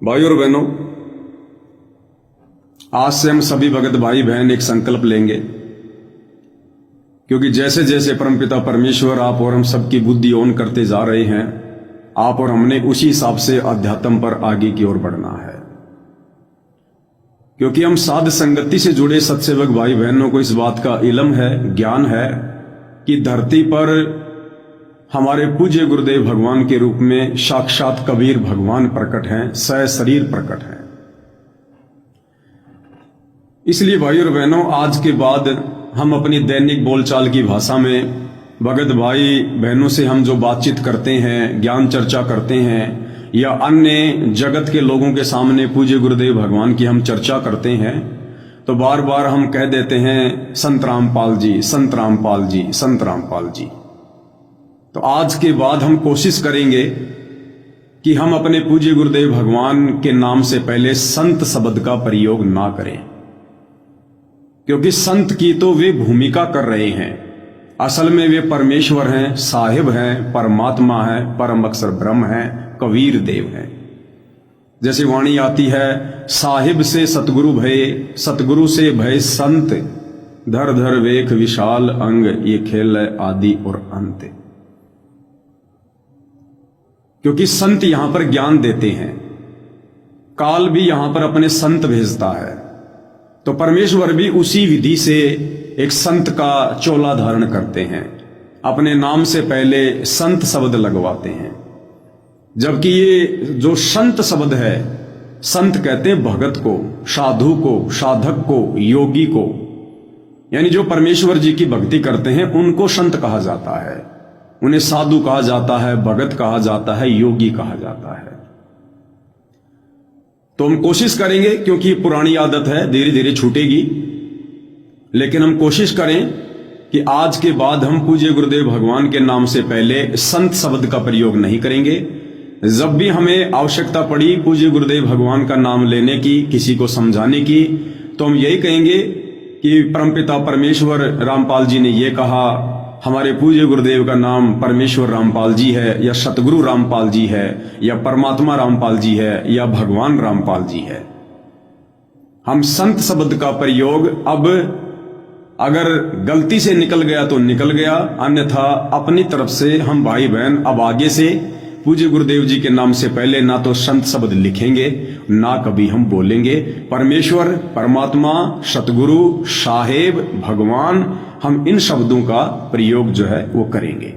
भाई और बहनों, आज से हम सभी भगत भाई बहन एक संकल्प लेंगे, क्योंकि जैसे जैसे परमपिता परमेश्वर आप और हम सबकी बुद्धि ऑन करते जा रहे हैं, आप और हमने उसी हिसाब से अध्यात्म पर आगे की ओर बढ़ना है। क्योंकि हम साध संगति से जुड़े सत्सेवक भाई बहनों को इस बात का इल्म है, ज्ञान है कि धरती पर हमारे पूज्य गुरुदेव भगवान के रूप में साक्षात कबीर भगवान प्रकट हैं, सशरीर प्रकट हैं। इसलिए भाई और बहनों, आज के बाद हम अपनी दैनिक बोलचाल की भाषा में भगत भाई बहनों से हम जो बातचीत करते हैं, ज्ञान चर्चा करते हैं, या अन्य जगत के लोगों के सामने पूज्य गुरुदेव भगवान की हम चर्चा करते हैं, तो बार बार हम कह देते हैं संत रामपाल जी, संत रामपाल जी, संत रामपाल जी। तो आज के बाद हम कोशिश करेंगे कि हम अपने पूज्य गुरुदेव भगवान के नाम से पहले संत शब्द का प्रयोग ना करें, क्योंकि संत की तो वे भूमिका कर रहे हैं, असल में वे परमेश्वर हैं, साहिब हैं, परमात्मा है, परम अक्षर ब्रह्म है, कबीर देव है। जैसे वाणी आती है, साहिब से सतगुरु भये, सतगुरु से भय संत, धर धर वेख विशाल अंग, ये खेल है आदि और अंत। क्योंकि संत यहां पर ज्ञान देते हैं, काल भी यहां पर अपने संत भेजता है, तो परमेश्वर भी उसी विधि से एक संत का चोला धारण करते हैं, अपने नाम से पहले संत शब्द लगवाते हैं। जबकि ये जो संत शब्द है, संत कहते हैं भगत को, साधु को, साधक को, योगी को, यानी जो परमेश्वर जी की भक्ति करते हैं उनको संत कहा जाता है, उन्हें साधु कहा जाता है, भगत कहा जाता है, योगी कहा जाता है। तो हम कोशिश करेंगे, क्योंकि पुरानी आदत है, धीरे धीरे छूटेगी, लेकिन हम कोशिश करें कि आज के बाद हम पूज्य गुरुदेव भगवान के नाम से पहले संत शब्द का प्रयोग नहीं करेंगे। जब भी हमें आवश्यकता पड़ी पूज्य गुरुदेव भगवान का नाम लेने की, किसी को समझाने की, तो हम यही कहेंगे कि परमपिता परमेश्वर रामपाल जी ने यह कहा, हमारे पूज्य गुरुदेव का नाम परमेश्वर रामपाल जी है, या सतगुरु रामपाल जी है, या परमात्मा रामपाल जी है, या भगवान रामपाल जी है। हम संत शब्द का प्रयोग अब अगर गलती से निकल गया तो निकल गया, अन्यथा अपनी तरफ से हम भाई बहन अब आगे से पूज्य गुरुदेव जी के नाम से पहले ना तो संत शब्द लिखेंगे, ना कभी हम बोलेंगे। परमेश्वर, परमात्मा, सतगुरु, साहेब, भगवान, हम इन शब्दों का प्रयोग जो है वो करेंगे।